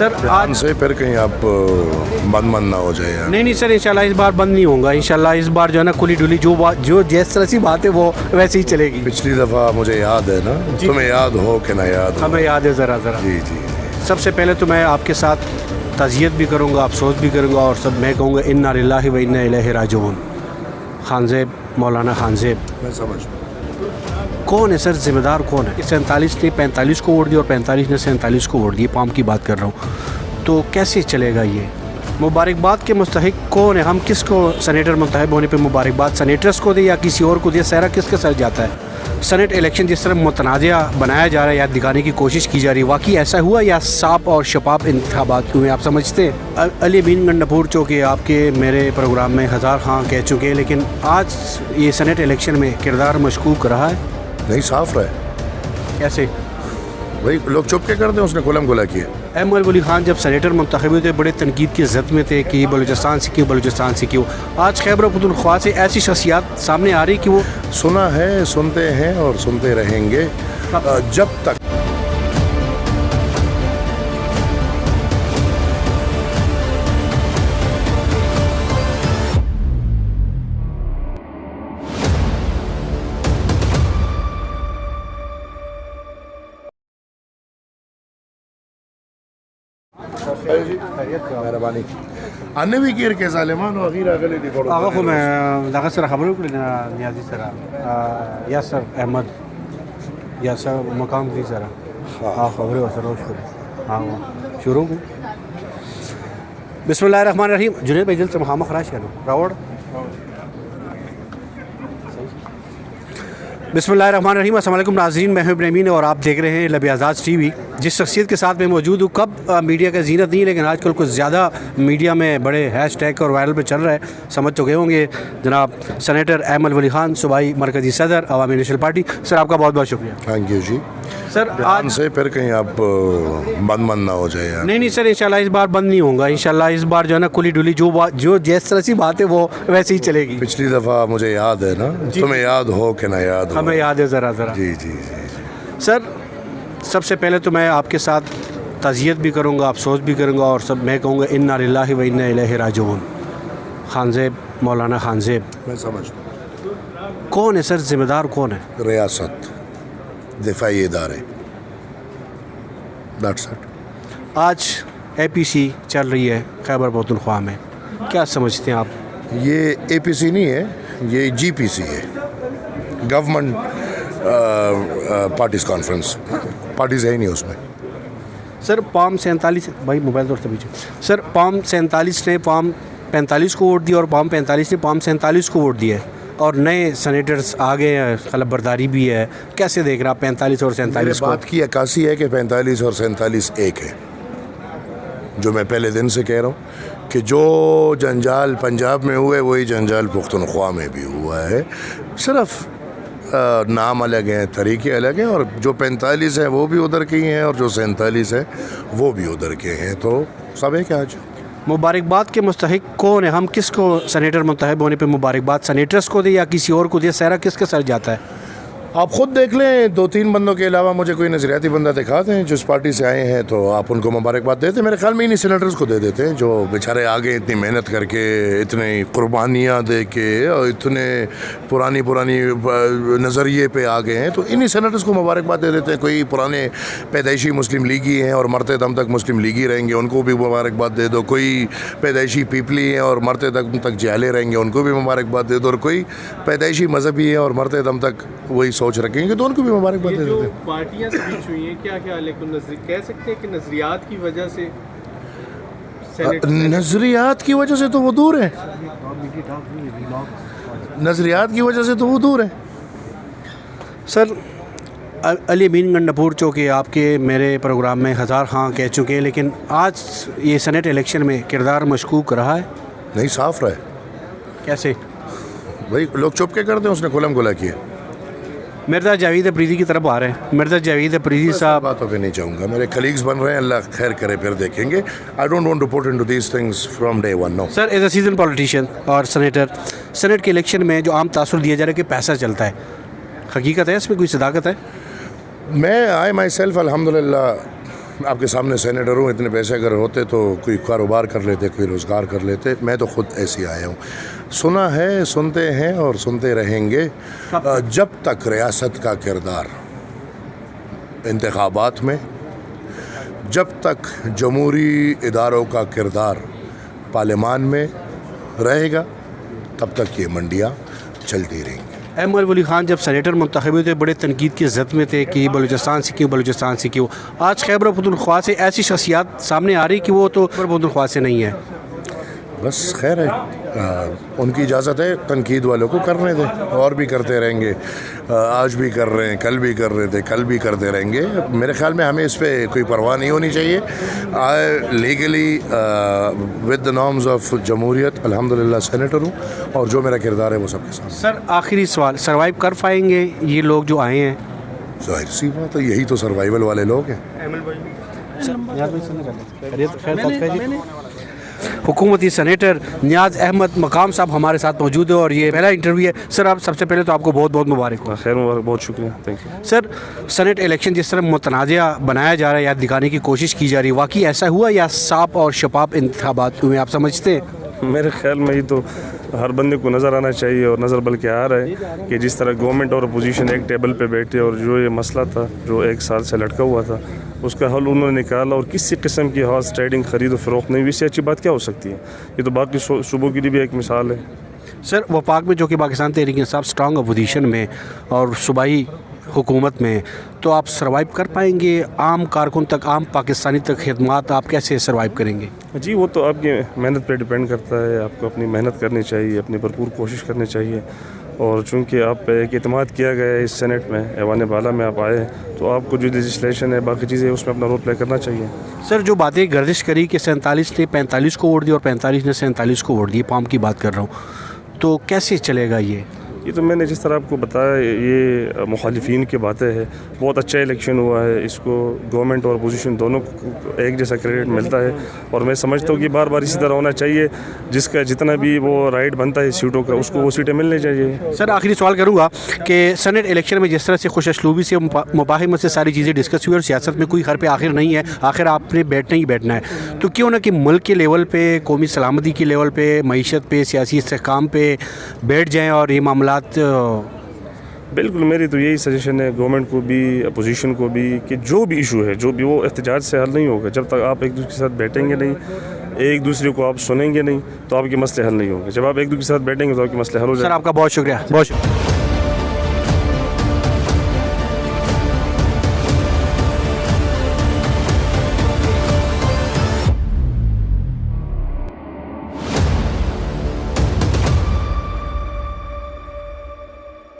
Sir आज से फिर कहीं आप बंद ना हो जाए यार। नहीं सर, इंशाल्लाह इस बार बंद नहीं होगा। इंशाल्लाह इस बार जो है ना खुली डुली जो जिस तरह सी बात है वो वैसे ही चलेगी। पिछली दफ़ा मुझे याद है ना, तुम्हें याद हो कि ना याद हो? हमें याद है ज़रा जी जी। सबसे पहले तो मैं आपके साथ ताज़ियत भी करूँगा, अफसोस भी करूँगा और सब मैं कहूँगा इन्ना लिल्लाहि व इन्ना इलैहि राजिऊन। खानज़ेब, मौलाना खानज़ेब मैं समझता हूँ कौन है सर, ज़िम्मेदार कौन है? 47 ने 45 को वोट दिया और 45 ने 47 को वोट दिए। पाम की बात कर रहा हूँ, तो कैसे चलेगा ये? मुबारकबाद के मुस्तहिक कौन है? हम किसको सेनेटर मुंतखब होने पे मुबारकबाद सेनेटर्स को दे या किसी और को दे? सहरा किसके सर जाता है? सेनेट इलेक्शन जिस तरह मुतनाज़ा बनाया जा रहा है या दिखाने की कोशिश की जा रही है, वाकई ऐसा हुआ या साफ और शफाफ इंतखाबात हुए? आप समझते हैं? अली अमीन गंडापुर चौके आपके मेरे प्रोग्राम में हज़ार खां कह चुके हैं, लेकिन आज ये सेनेट इलेक्शन में किरदार मशकूक रहा है। नहीं, साफ रहा है। कैसे भाई लोग चुप के कर दें, उसने खुलम खुला किया। अहमद वली खान जब सेनेटर मुंतखब हुए थे बड़े तनकीद की ज़द में थे कि बलूचिस्तान से क्यों, बलूचिस्तान से क्यों। आज खैबर पख्तूनख्वा से ऐसी शख्सियात सामने आ रही कि वो सुना है, सुनते हैं और सुनते रहेंगे जब तक मेहरबानी अन्य भी गिर के ज़ालिमान और गैर अगले दी पड़ो। आगा को मैं दागा सर खबर को नियाजी सर यासर अहमद यासर मकाम दी सर हाँ खबर हो सर शुरू हाँ शुरू में बिस्मिल्लाहिर्रहमानिर्रहीम। जुनेद भाई जल्द से महामा खराश है रावड़। बिस्मिल्लाहिर्रहमानिर्रहीम। अस्सलाम वालेकुम नाज़रीन, मैं हूं इब्राहिम और आप देख रहे हैं लब आज़ाद टीवी। जिस शख्सियत के साथ मैं मौजूद हूँ, कब मीडिया का जीनत नहीं, लेकिन आजकल कुछ ज़्यादा मीडिया में बड़े हैशटैग और वायरल पे चल रहा है, समझ चुके होंगे। जनाब सेनेटर अहमद वली खान, सूबाई मरकज़ी सदर अवामी नेशनल पार्टी। सर आपका बहुत बहुत शुक्रिया। Thank you ji. सर आज से फिर कहीं आप बंद ना हो जाए यार। नहीं सर, इंशाल्लाह इस बार बंद नहीं होगा। इंशाल्लाह इस बार जो है ना खुली डुली जो जिस तरह सी बात है वो वैसे ही चलेगी। पिछली दफ़ा मुझे याद है ना, तुम्हें याद हो कि ना याद हो? हमें याद है ज़रा जी जी जी। सर सबसे पहले तो मैं आपके साथ ताज़ियत भी करूँगा, अफसोस भी करूँगा और सब मैं कहूँगा इन्ना लिल्लाहि व इन्ना इलैहि राजिऊन। खानज़ेब, मौलाना खानज़ेब मैं समझता हूँ कौन है सर, ज़िम्मेदार कौन है? रियासत, दिफाई इदारे, दैट्स इट। आज APC चल रही है खैबर पख्तूनख्वा में, क्या समझते हैं आप? ये APC नहीं है, ये GPC है, गवर्नमेंट पार्टीज़ कॉन्फ्रेंस। पार्टीज़ है ही नहीं उसमें। सर पाम 47 भाई मोबाइल तौर से पीछे। सर पाम 47 ने पाम 45 को वोट दिया और पाम 45 ने पाम 47 को वोट दिया और नए सेनेटर्स आ गए हैं, खलबरदारी भी है। कैसे देख रहा 45 और 47 को? बात की अक्कासी है कि 45 और 47 एक है। जो मैं पहले दिन से कह रहा हूँ कि जो जंजाल पंजाब में हुए वही जंजाल पख्तूनख्वा में भी हुआ है, सिर्फ नाम अलग हैं, तरीके अलग हैं। और जो 45 है वो भी उधर के ही हैं और जो 47 है वो भी उधर के हैं, तो सब एक आज। मुबारकबाद के मुस्तहिक कौन है? हम किसको सेनेटर मुंतखब होने पे मुबारकबाद सेनेटर्स को दे या किसी और को दे? सहरा किसके सर जाता है? आप ख़ुद देख लें, 2-3 बंदों के अलावा मुझे कोई नज़रियाती बंदा दिखा दें जिस पार्टी से आए हैं, तो आप उनको मुबारकबाद देते। मेरे ख्याल में इन्हीं सेनेटर्स को दे देते हैं जो बेचारे आगे इतनी मेहनत करके, इतनी कुर्बानियाँ दे के और इतने पुरानी नज़रिए पे आ गए हैं, तो इन्हीं सेनेटर्स को मुबारकबाद दे देते हैं। कोई पुराने पैदाइशी मुस्लिम लीगी हैं और मरते दम तक मुस्लिम लीगी रहेंगे, उनको भी मुबारकबाद दे दो। कोई पैदाइशी पीपली हैं और मरते दम तक जहले रहेंगे, उनको भी मुबारकबाद दे दो। और कोई पैदाइशी मजहबी है और मरते दम तक वही सोच रखेंगे, तो उनको भी मुबारकबाद दे देते हैं। पार्टियां स्विच हुई हैं, क्या लेकिन कह सकते हैं कि नजरियात की वजह से नजरियात की वजह से तो वो दूर है, नजरियात की वजह से तो वो दूर है। सर अली अमीन गंडापुर चौके आपके मेरे प्रोग्राम में हज़ार खां कह चुके हैं, लेकिन आज ये सेनेट इलेक्शन में किरदार मशकूक रहा है। नहीं, साफ रहा है। कैसे भाई लोग चुप के कर दें, उसने खुलम खुला किया। मिर्ज़ा जावेद अफरीदी की तरफ आ रहे हैं। मिर्ज़ा जावेद अफरीदी साहब, बातों पे नहीं चाहूँगा, मेरे कलीग्स बन रहे हैं, अल्लाह खैर करे, फिर देखेंगे। I don't want to put into these things from day one. No sir as a season politician और सेनेट के इलेक्शन में जो आम तासुर दिया जा रहा है कि पैसा चलता है, हकीकत है इसमें कोई सदाकत है? मैं माई सेल्फ अल्हम्दुलिल्लाह आपके सामने सेनेटर हूँ, इतने पैसे अगर होते तो कोई कारोबार कर लेते, कोई रोज़गार कर लेते। मैं तो खुद ऐसे आया हूँ। सुना है, सुनते हैं और सुनते रहेंगे जब तक रियासत का किरदार इंतखाबात में, जब तक जमहूरी इदारों का किरदार पार्लियामान में रहेगा, तब तक ये मंडियाँ चलती रहेंगी। अहमद वली खान जब सेनेटर मुंतखब हुए थे बड़े तनकीद की जद में थे कि बलूचिस्तान से क्यों, बलूचिस्तान से क्यों। आज खैबर पख्तूनख्वा से ऐसी शख्सियात सामने आ रही कि वो तो खैबर पख्तूनख्वा से नहीं है। बस खैर है, उनकी इजाज़त है, तनकीद वालों को करने दें, और भी करते रहेंगे। आज भी कर रहे हैं, कल भी कर रहे थे, कल भी करते रहेंगे। मेरे ख्याल में हमें इस पर कोई परवाह नहीं होनी चाहिए। I legally with the norms of जमहूरियत अल्हम्दुलिल्लाह सेनेटर हूँ, और जो मेरा किरदार है वो सबके साथ। सर आखिरी सवाल, सर्वाइव कर पाएंगे ये लोग जो आए हैं? जाहिर सी बात है, यही तो सर्वाइवल वाले लोग हैं। हुकूमती सेनेटर नियाज़ अहमद मकाम साहब हमारे साथ मौजूद है और ये पहला इंटरव्यू है। सर आप सबसे पहले तो आपको बहुत बहुत मुबारक हो। खैर मुबारक, बहुत शुक्रिया, thank you. Sir senate election जिस तरह मुतनाज़ा बनाया जा रहा है या दिखाने की कोशिश की जा रही है, वाकई ऐसा हुआ या साफ और शफाफ इंतखाबात हुए, आप समझते हैं? मेरे ख्याल में ये तो हर बंदे को नज़र आना चाहिए, और नज़र बल्कि आ रहा है कि जिस तरह गवर्नमेंट और अपोजिशन एक टेबल पे बैठे और जो ये मसला था जो 1 साल से लटका हुआ था उसका हल उन्होंने निकाला, और किसी किस्म की हॉर्स ट्रेडिंग खरीद और फरोख्त नहीं हुई। इससे अच्छी बात क्या हो सकती है? ये तो बाकी सूबों की भी एक मिसाल है। सर वफाक में जो कि पाकिस्तान तहरीक इंसाफ स्ट्रॉन्ग अपोजिशन में और सूबाई हुकूमत में, तो आप सर्वाइव कर पाएंगे? आम कारकुन तक, आम पाकिस्तानी तक खिदमात आप कैसे सर्वाइव करेंगे? जी वो तो आपकी मेहनत पे डिपेंड करता है। आपको अपनी मेहनत करनी चाहिए, अपनी भरपूर कोशिश करनी चाहिए, और चूँकि आप पे एक एतमाद किया गया है इस सेनेट में, ऐवान बाला में आप आए, तो आपको जो लेजिस्लेशन है बाकी चीज़ें उसमें अपना रोल प्ले करना चाहिए। सर जो बातें गर्दिश करी कि 47 ने 45 को वोट दिया और 45 ने 47 को वोट दिया, पाम की बात कर रहा हूँ, तो कैसे चलेगा ये? ये तो मैंने जिस तरह आपको बताया, ये मुखालिफिन की बातें हैं। बहुत अच्छा इलेक्शन हुआ है, इसको गवर्नमेंट और अपोजिशन दोनों को एक जैसा क्रेडिट मिलता है, और मैं समझता हूँ कि बार बार इसी तरह होना चाहिए। जिसका जितना भी वो राइट बनता है सीटों का, उसको वो सीटें मिलनी चाहिए। सर आखिरी सवाल करूँगा कि सेनेट इलेक्शन में जिस तरह से खुश असलूबी से मुबाहिमत से सारी चीज़ें डिस्कस हुई और सियासत में कोई हर पे आखिर नहीं है, आखिर आपने बैठना ही बैठना है, तो क्यों ना कि मुल्क के लेवल पे, कौमी सलामती के लेवल पे, मईशत पे, सियासी इस्तेहकाम पे बैठ जाएँ और ये मामलात। बिल्कुल, मेरी तो यही सजेशन है गवर्नमेंट को भी, अपोजिशन को भी, कि जो भी इशू है, जो भी, वो एहतजाज से हल नहीं होगा जब तक आप एक दूसरे के साथ बैठेंगे नहीं, एक दूसरे को आप सुनेंगे नहीं, तो आपके मसले हल नहीं होंगे। जब आप एक दूसरे के साथ बैठेंगे तो आपके मसले हल हो जाएंगे। सर आपका बहुत शुक्रिया, बहुत शुक्रिया।